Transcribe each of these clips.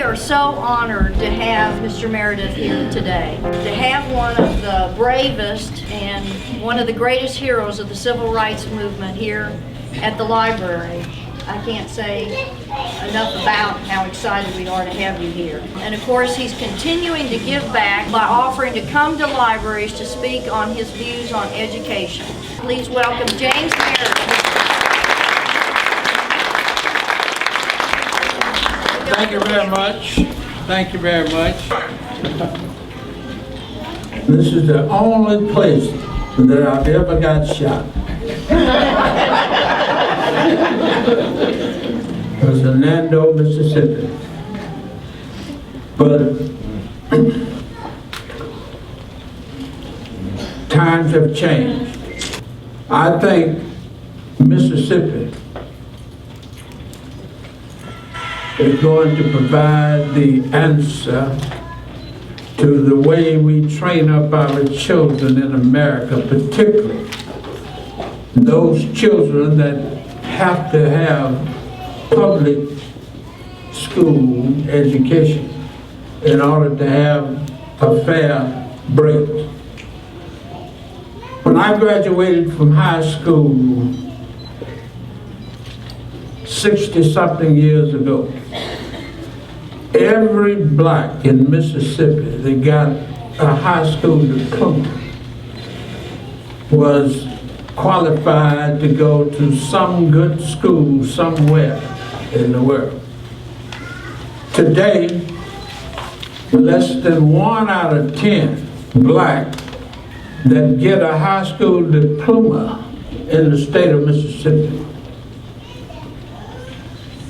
We are so honored to have Mr. Meredith here today, to have one of the bravest and one of the greatest heroes of the civil rights movement here at the library. I can't say enough about how excited we are to have you here. And of course, he's continuing to give back by offering to come to libraries to speak on his views on education. Please welcome James Meredith. Thank you very much. Thank you very much. This is the only place that I've ever got shot. It was Hernando, Mississippi. But times have changed. I think Mississippi is going to provide the answer to the way we train up our children in America, particularly those children that have to have public school education in order to have a fair break. When I graduated from high school 60-something years ago, every black in Mississippi that got a high school diploma was qualified to go to some good school somewhere in the world. Today, less than 1 out of 10 black that get a high school diploma in the state of Mississippi,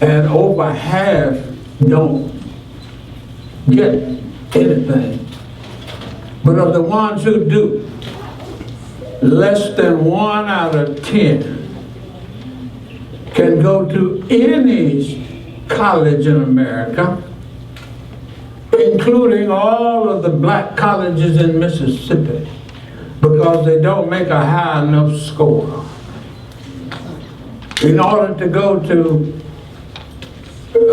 and over half don't get anything. But of the ones who do, less than 1 out of 10 can go to any college in America, including all of the black colleges in Mississippi, because they don't make a high enough score. In order to go to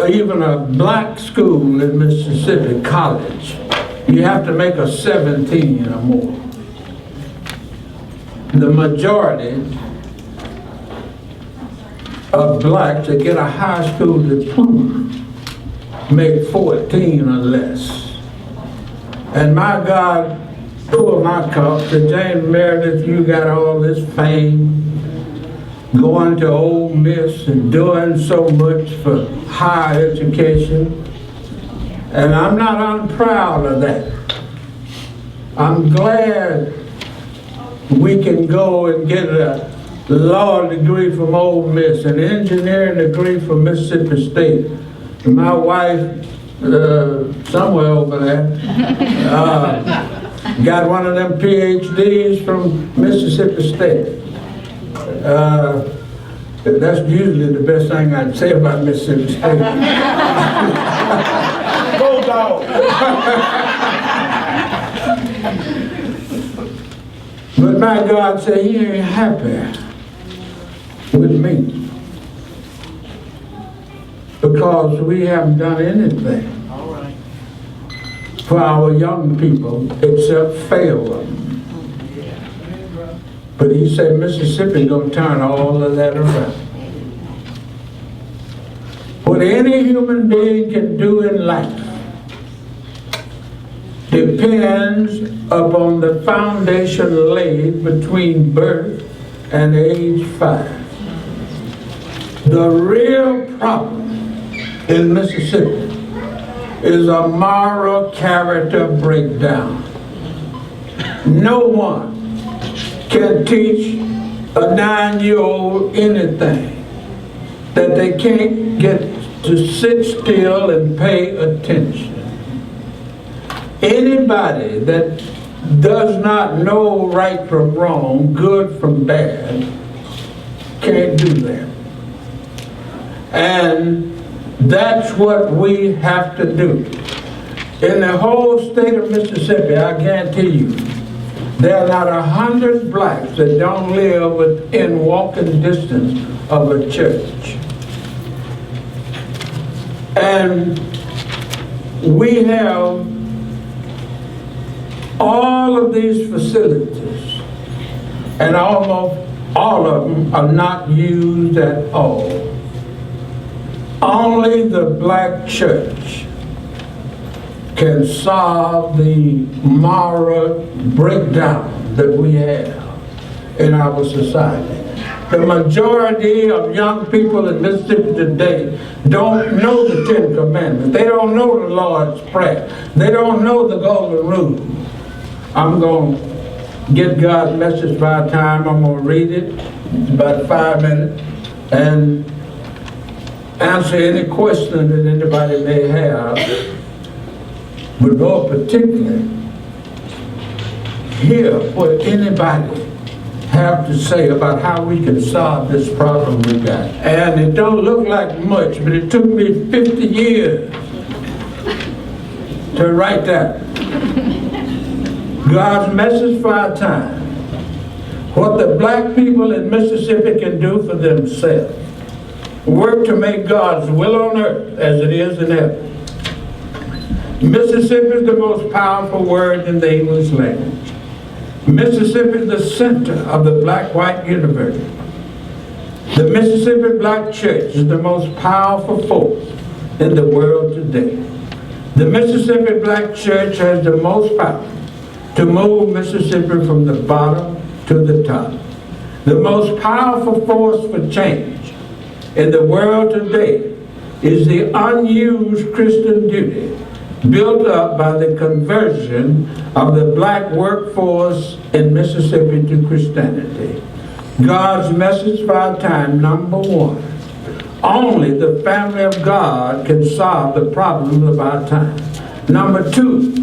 even a black school in Mississippi, college, you have to make a 17 or more. The majority of blacks that get a high school diploma make 14 or less. And my God, pull my cup, to James Meredith, you got all this fame, going to Ole Miss and doing so much for higher education. And I'm not unproud of that. I'm glad we can go and get a law degree from Ole Miss, an engineering degree from Mississippi State. My wife, somewhere over there, got one of them PhDs from Mississippi State. That's usually the best thing I'd say about Mississippi State. Go dog! But my God said he ain't happy with me because we haven't done anything for our young people except fail them. But he said Mississippi gonna turn all of that around. What any human being can do in life depends upon the foundation laid between birth and age 5. The real problem in Mississippi is a moral character breakdown. No one can teach a 9-year-old anything that they can't get to sit still and pay attention. Anybody that does not know right from wrong, good from bad, can't do that. And that's what we have to do. In the whole state of Mississippi, I guarantee you, there are not 100 blacks that don't live within walking distance of a church. And we have all of these facilities, and almost all of them are not used at all. Only the black church can solve the moral breakdown that we have in our society. The majority of young people in Mississippi today don't know the Ten Commandments. They don't know the Lord's Prayer. They don't know the Golden Rule. I'm going to get God's message by time. I'm going to read it. It's about 5 minutes. And answer any question that anybody may have. But more particularly, hear what anybody have to say about how we can solve this problem we got. And it don't look like much, but it took me 50 years to write that. God's message for our time. What the black people in Mississippi can do for themselves. Work to make God's will on earth as it is in heaven. Mississippi is the most powerful word in the English language. Mississippi is the center of the black-white universe. The Mississippi Black Church is the most powerful force in the world today. The Mississippi Black Church has the most power to move Mississippi from the bottom to the top. The most powerful force for change in the world today is the unused Christian duty built up by the conversion of the black workforce in Mississippi to Christianity. God's message for our time, number one. Only the family of God can solve the problems of our time. Number two,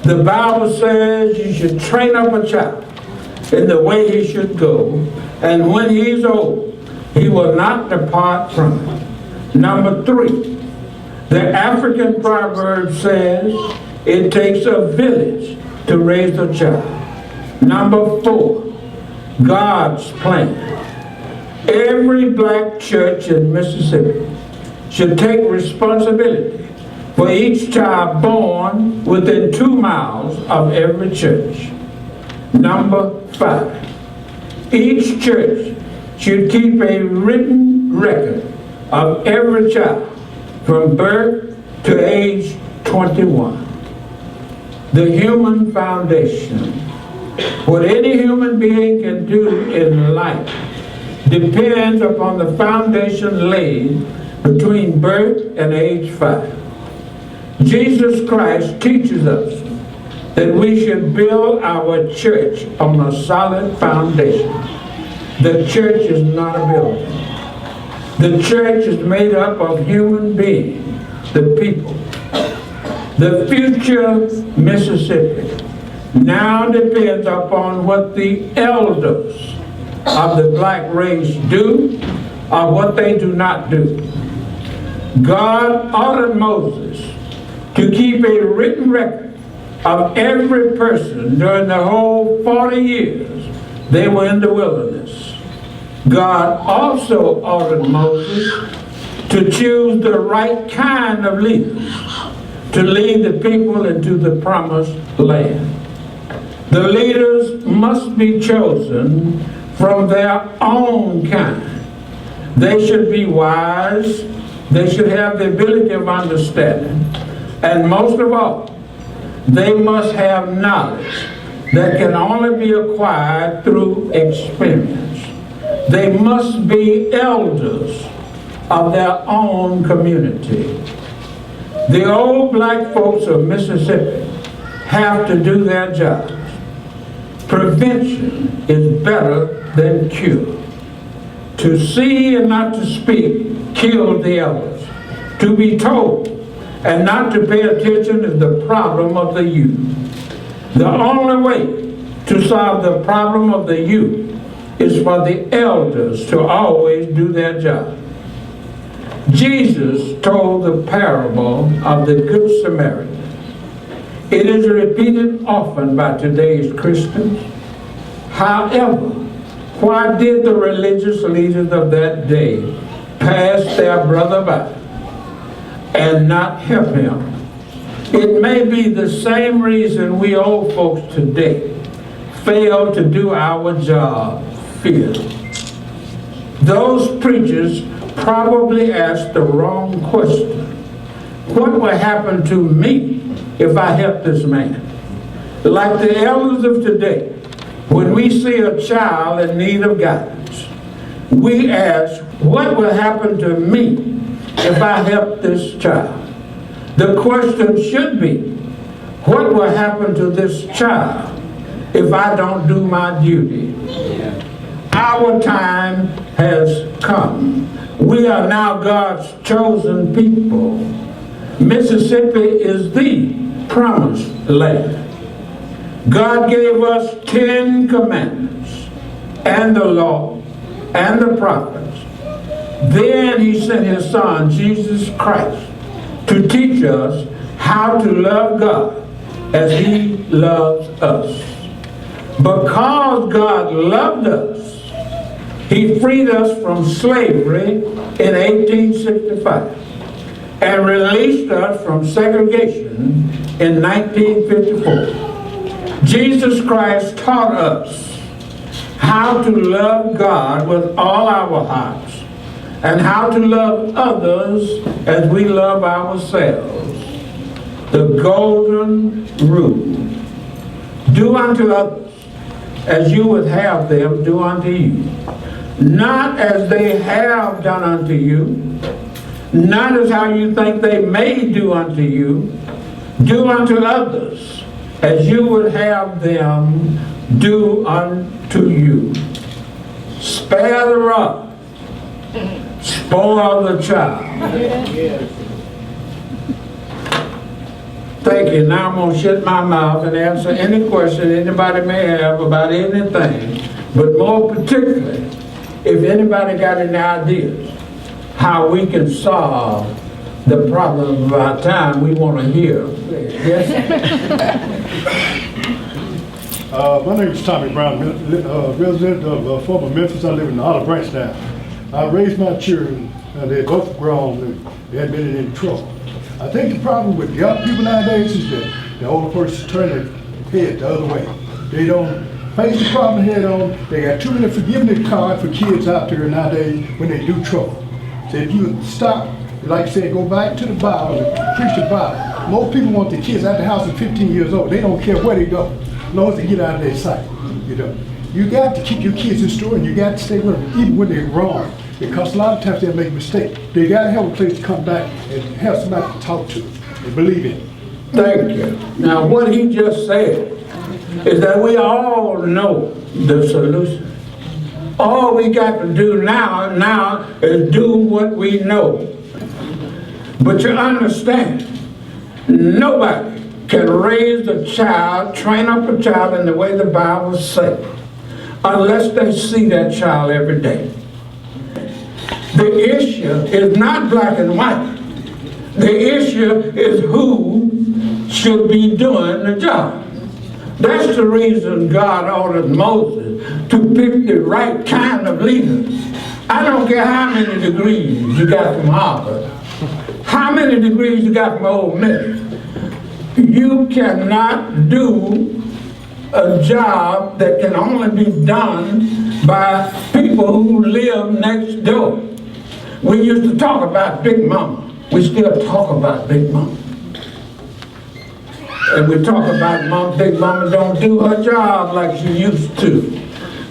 the Bible says you should train up a child in the way he should go, and when he's old, he will not depart from it. Number three, the African proverb says it takes a village to raise a child. Number four, God's plan. Every black church in Mississippi should take responsibility for each child born within 2 miles of every church. Number five, each church should keep a written record of every child from birth to age 21. The human foundation. What any human being can do in life depends upon the foundation laid between birth and age 5. Jesus Christ teaches us that we should build our church on a solid foundation. The church is not a building. The church is made up of human beings, the people. The future Mississippi now depends upon what the elders of the black race do or what they do not do. God ordered Moses to keep a written record of every person during the whole 40 years they were in the wilderness. God also ordered Moses to choose the right kind of leaders to lead the people into the promised land. The leaders must be chosen from their own kind. They should be wise, they should have the ability of understanding, and most of all, they must have knowledge that can only be acquired through experience. They must be elders of their own community. The old black folks of Mississippi have to do their jobs. Prevention is better than cure. To see and not to speak killed the elders. To be told and not to pay attention is the problem of the youth. The only way to solve the problem of the youth is for the elders to always do their job. Jesus told the parable of the Good Samaritan. It is repeated often by today's Christians. However, why did the religious leaders of that day pass their brother by and not help him It may be the same reason we old folks today fail to do our job, fear. Those preachers probably asked the wrong question. What will happen to me if I help this man? Like the elders of today, when we see a child in need of guidance, we ask, what will happen to me if I help this child? The question should be, what will happen to this child if I don't do my duty? Our time has come. We are now God's chosen people. Mississippi is the promised land. God gave us 10 commandments and the law and the prophets. Then he sent his son, Jesus Christ, to teach us how to love God as he loves us. Because God loved us, he freed us from slavery in 1865 and released us from segregation in 1954. Jesus Christ taught us how to love God with all our hearts and how to love others as we love ourselves. The golden rule. Do unto others as you would have them do unto you. Not as they have done unto you, not as how you think they may do unto you. Do unto others as you would have them do unto you. Spare the rod, spoil the child. Thank you. Now I'm going to shut my mouth and answer any question anybody may have about anything, but more particularly, if anybody got any ideas how we can solve the problem of our time, we want to hear. Yes? My name is Tommy Brown, resident of former Memphis. I live in the Olive Branch now. I raised my children, and they're both grown, and they hadn't been in any trouble. I think the problem with young people nowadays is that the older persons turn their head the other way. They don't face the problem head on. They got too many forgiveness cards for kids out there nowadays when they do trouble. So if you stop, like I said, go back to the Bible and preach the Bible. Most people want their kids out the house at 15 years old. They don't care where they go, as long as they get out of their sight. You know, you got to keep your kids in store, and you got to stay with them even when they're wrong, because a lot of times they make mistakes. They got to have a place to come back and have somebody to talk to and believe in. Thank you. Now what he just said is that we all know the solution. All we got to do now is do what we know. But you understand, nobody can raise a child, train up a child in the way the Bible says, unless they see that child every day. The issue is not black and white. The issue is who should be doing the job. That's the reason God ordered Moses to pick the right kind of leaders. I don't care how many degrees you got from Harvard, how many degrees you got from Ole Miss. You cannot do a job that can only be done by people who live next door. We used to talk about Big Mama. We still talk about Big Mama. And we talk about Big Mama don't do her job like she used to.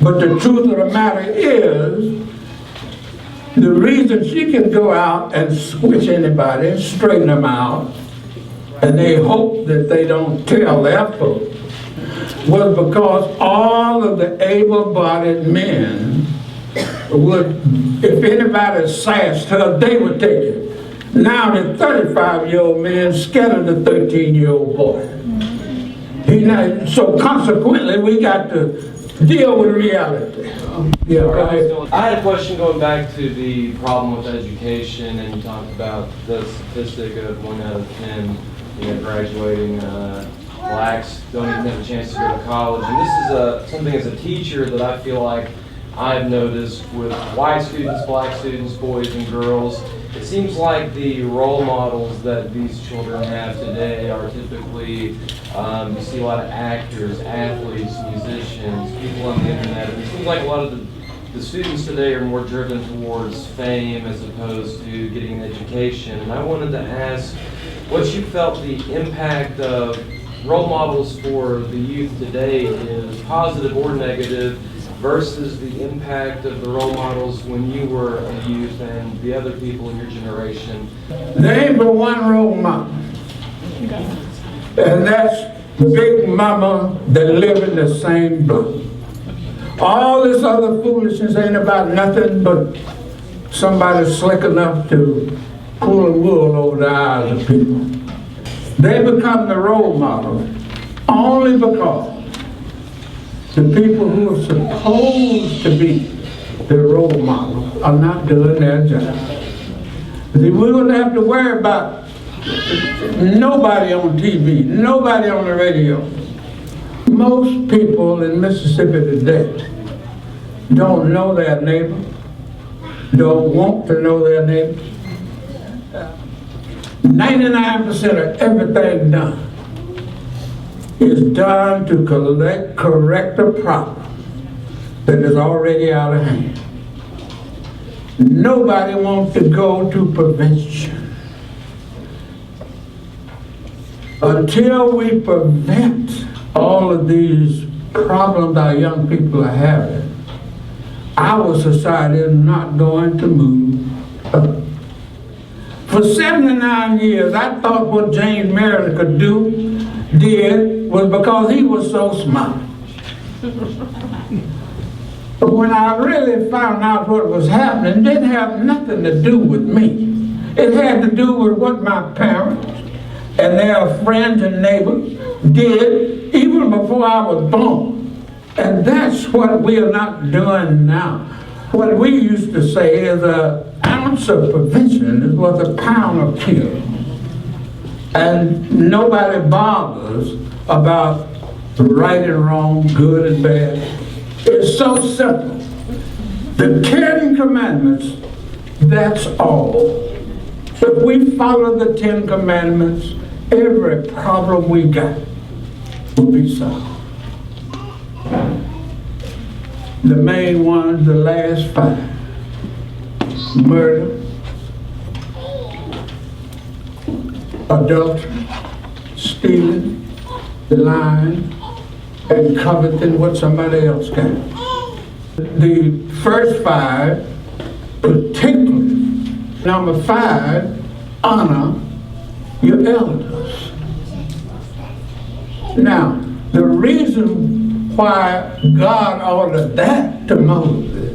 But the truth of the matter is, the reason she can go out and switch anybody, straighten them out, and they hope that they don't tell their folks, was because all of the able-bodied men would, if anybody sassed her, they would take it. Now the 35-year-old man scattered the 13-year-old boy. So consequently, we got to deal with reality. Yeah, go ahead. I had a question going back to the problem with education, and you talked about the statistic of 1 out of 10 graduating blacks don't even have a chance to go to college. And this is something as a teacher that I feel like I've noticed with white students, black students, boys and girls, it seems like the role models that these children have today are typically, you see a lot of actors, athletes, musicians, people on the internet. And it seems like a lot of the students today are more driven towards fame as opposed to getting an education. And I wanted to ask what you felt the impact of role models for the youth today is, positive or negative, versus the impact of the role models when you were a youth and the other people in your generation. There ain't but one role model, and that's Big Mama that live in the same block. All this other foolishness ain't about nothing but somebody slick enough to pull the wool over the eyes of people. They become the role model only because the people who are supposed to be the role model are not doing their job. See, we wouldn't have to worry about nobody on TV, nobody on the radio. Most people in Mississippi today don't know their neighbor, don't want to know their neighbor. 99% of everything done is done to correct a problem that is already out of hand. Nobody wants to go to prevention. Until we prevent all of these problems our young people are having, our society is not going to move up. For 79 years, I thought what James Meredith did was because he was so smart. But when I really found out what was happening, it didn't have nothing to do with me. It had to do with what my parents and their friends and neighbors did even before I was born. And that's what we are not doing now. What we used to say is an ounce of prevention is worth a pound of cure. And nobody bothers about right and wrong, good and bad. It's so simple. The 10 Commandments, that's all. If we follow the 10 Commandments, every problem we got will be solved. The main ones, the last 5. Murder, adultery, stealing, lying, and coveting what somebody else got. The first 5, particularly, number 5, honor your elders. Now, the reason why God ordered that to Moses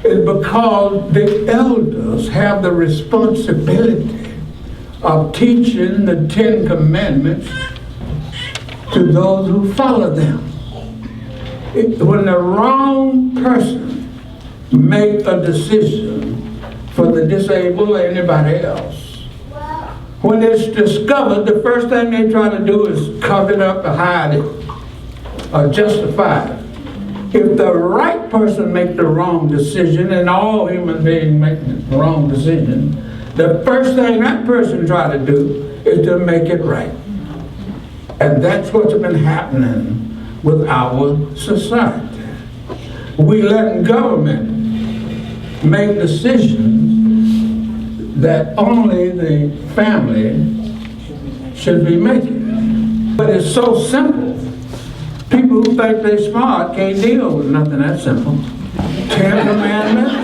is because the elders have the responsibility of teaching the 10 Commandments to those who follow them. When the wrong person makes a decision for the disabled or anybody else, when it's discovered, the first thing they try to do is cover it up or hide it or justify it. If the right person makes the wrong decision, and all human beings make the wrong decision, the first thing that person tries to do is to make it right. And that's what's been happening with our society. We let government make decisions that only the family should be making. But it's so simple. People who think they're smart can't deal with nothing that simple. 10 Commandments,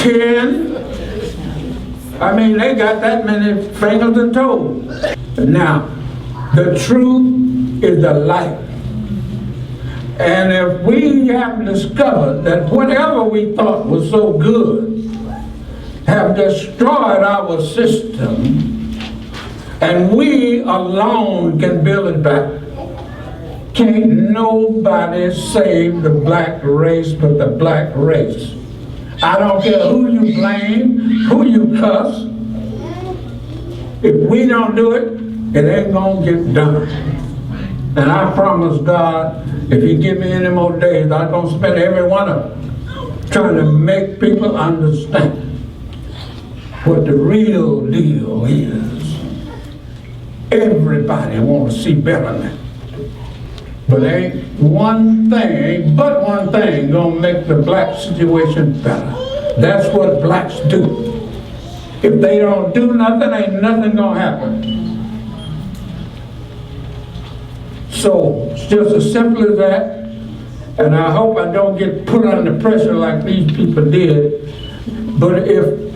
10. I mean, they got that many fingers and toes. Now, the truth is the light. And if we have discovered that whatever we thought was so good have destroyed our system, and we alone can build it back, can't nobody save the black race but the black race. I don't care who you blame, who you cuss. If we don't do it, it ain't gonna get done. And I promise God, if He give me any more days, I'm gonna spend every one of them trying to make people understand what the real deal is. Everybody want to see betterment. But ain't but one thing gonna make the black situation better. That's what blacks do. If they don't do nothing, ain't nothing gonna happen. So it's just as simple as that. And I hope I don't get put under pressure like these people did. But if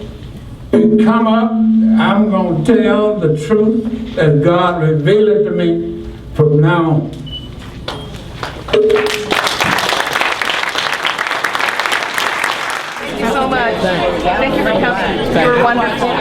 it come up, I'm gonna tell the truth as God revealed it to me from now on. Thank you so much. Thank you for coming. You were wonderful.